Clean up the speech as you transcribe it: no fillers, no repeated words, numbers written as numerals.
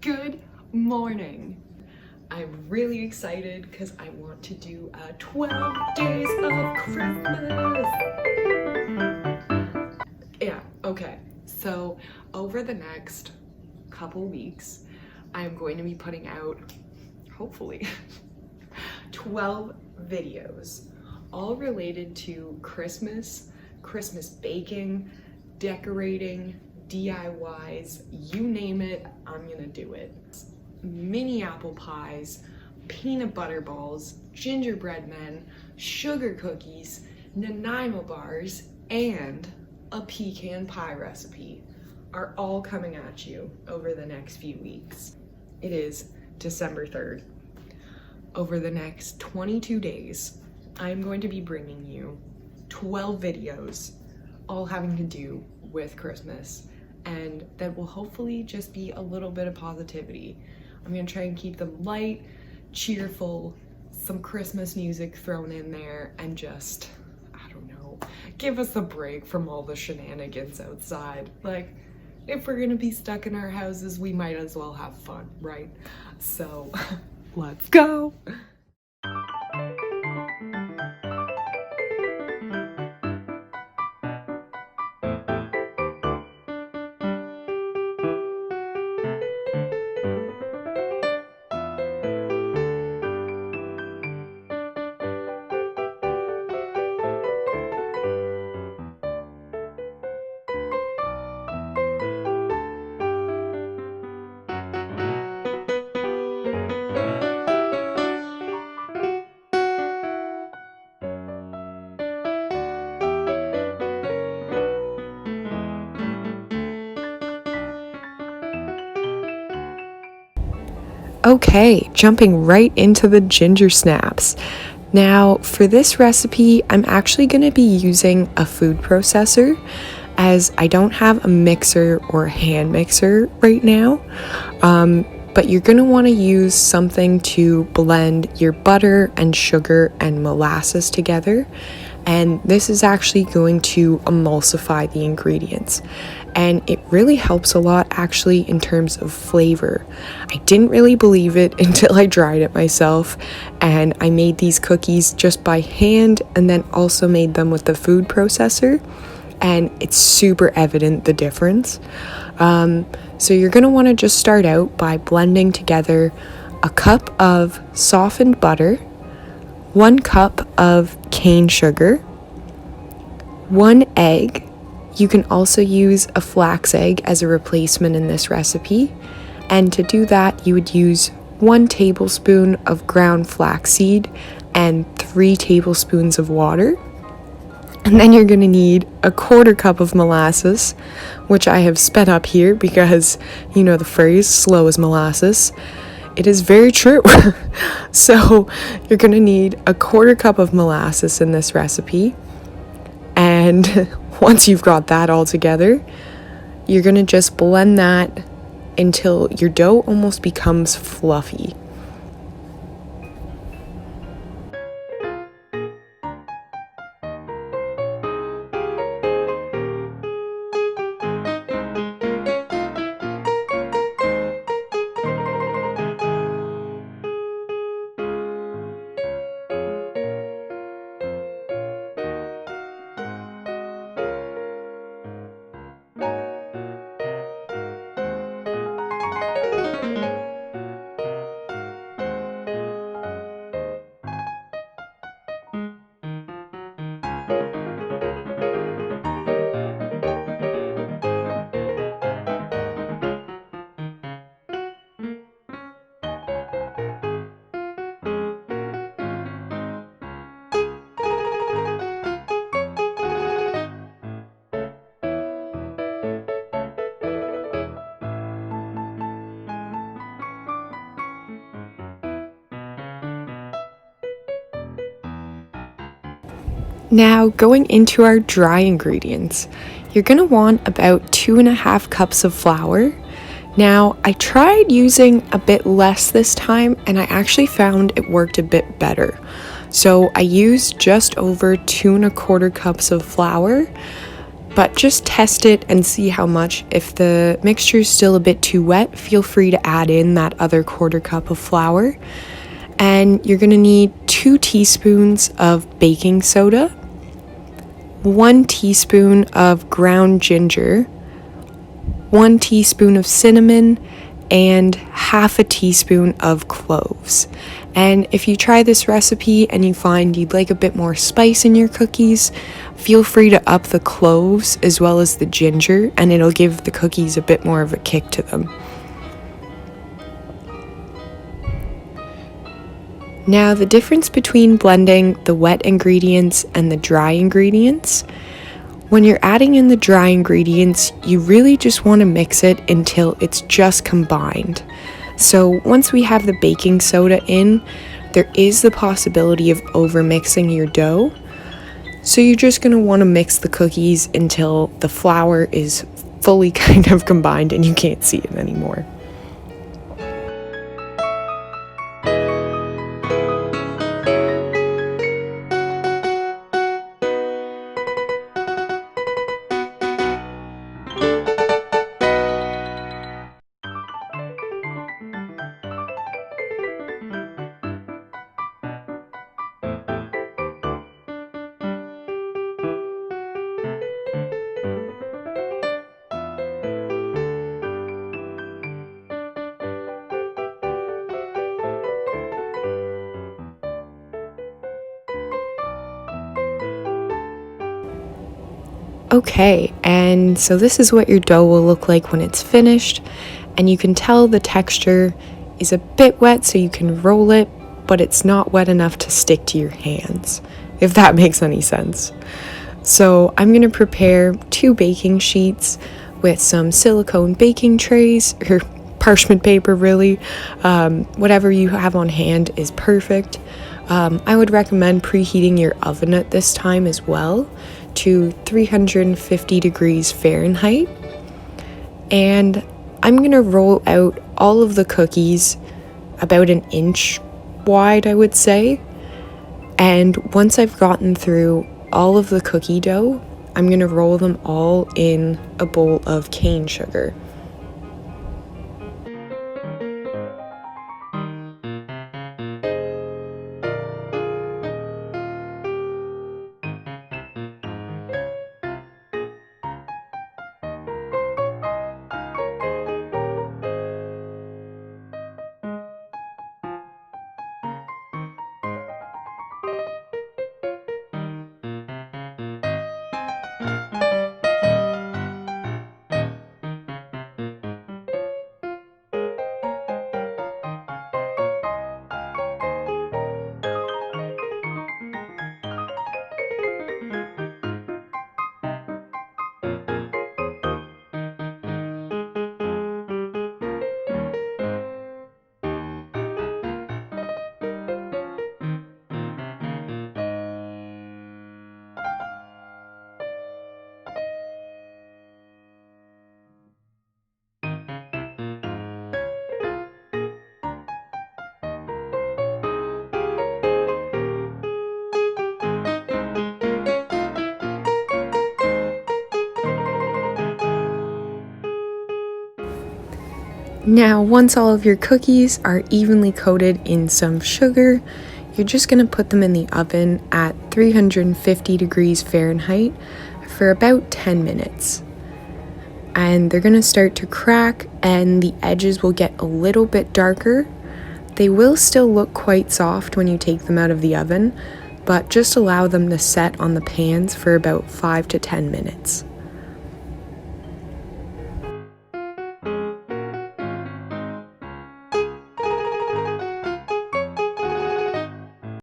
Good morning. I'm really excited because I want to do 12 days of Christmas. Yeah, okay. So over the next couple weeks, I'm going to be putting out, hopefully, 12 videos, all related to Christmas baking, decorating, DIYs, you name it, I'm gonna do it. Mini apple pies, peanut butter balls, gingerbread men, sugar cookies, Nanaimo bars, and a pecan pie recipe are all coming at you over the next few weeks. It is December 3rd. Over the next 22 days, I'm going to be bringing you 12 videos, all having to do with Christmas, and that will hopefully just be a little bit of positivity. I'm gonna try and keep them light, cheerful, some Christmas music thrown in there, and just, I don't know, give us a break from all the shenanigans outside. Like, if we're gonna be stuck in our houses, we might as well have fun, right? So, let's go! Okay, jumping right into the ginger snaps. Now, for this recipe, I'm actually going to be using a food processor as I don't have a mixer or a hand mixer right now. But you're going to want to use something to blend your butter and sugar and molasses together. And this is actually going to emulsify the ingredients. And it really helps a lot actually in terms of flavor. I didn't really believe it until I tried it myself, and I made these cookies just by hand and then also made them with the food processor, and it's super evident the difference. So you're going to want to just start out by blending together a cup of softened butter, 1 cup of cane sugar, 1 egg. You can also use a flax egg as a replacement in this recipe. And to do that, you would use 1 tablespoon of ground flaxseed and 3 tablespoons of water. And then you're going to need a 1/4 cup of molasses, which I have sped up here because you know the phrase, slow as molasses. It is very true. So you're going to need a 1/4 cup of molasses in this recipe. And once you've got that all together, you're going to just blend that until your dough almost becomes fluffy. Now, going into our dry ingredients, you're going to want about 2.5 cups of flour. Now, I tried using a bit less this time, and I actually found it worked a bit better. So I used just over 2.25 cups of flour. but just test it and see how much. If the mixture is still a bit too wet, feel free to add in that other 1/4 cup of flour. And you're gonna need 2 teaspoons of baking soda, 1 teaspoon of ground ginger, 1 teaspoon of cinnamon, and 1/2 teaspoon of cloves. And if you try this recipe and you find you'd like a bit more spice in your cookies, feel free to up the cloves as well as the ginger, and it'll give the cookies a bit more of a kick to them. Now, the difference between blending the wet ingredients and the dry ingredients: when you're adding in the dry ingredients, you really just want to mix it until it's just combined. So once we have the baking soda in, there is the possibility of overmixing your dough. So you're just going to want to mix the cookies until the flour is fully kind of combined and you can't see it anymore. Okay, and so this is what your dough will look like when it's finished, and you can tell the texture is a bit wet, so you can roll it, but it's not wet enough to stick to your hands, if that makes any sense. So I'm going to prepare 2 baking sheets with some silicone baking trays, or parchment paper really. Whatever you have on hand is perfect. I would recommend preheating your oven at this time as well to 350 degrees Fahrenheit. And I'm going to roll out all of the cookies about 1 inch wide, I would say. And once I've gotten through all of the cookie dough, I'm going to roll them all in a bowl of cane sugar. Now, once all of your cookies are evenly coated in some sugar, you're just going to put them in the oven at 350 degrees Fahrenheit for about 10 minutes. And they're going to start to crack and the edges will get a little bit darker. They will still look quite soft when you take them out of the oven, but just allow them to set on the pans for about 5 to 10 minutes.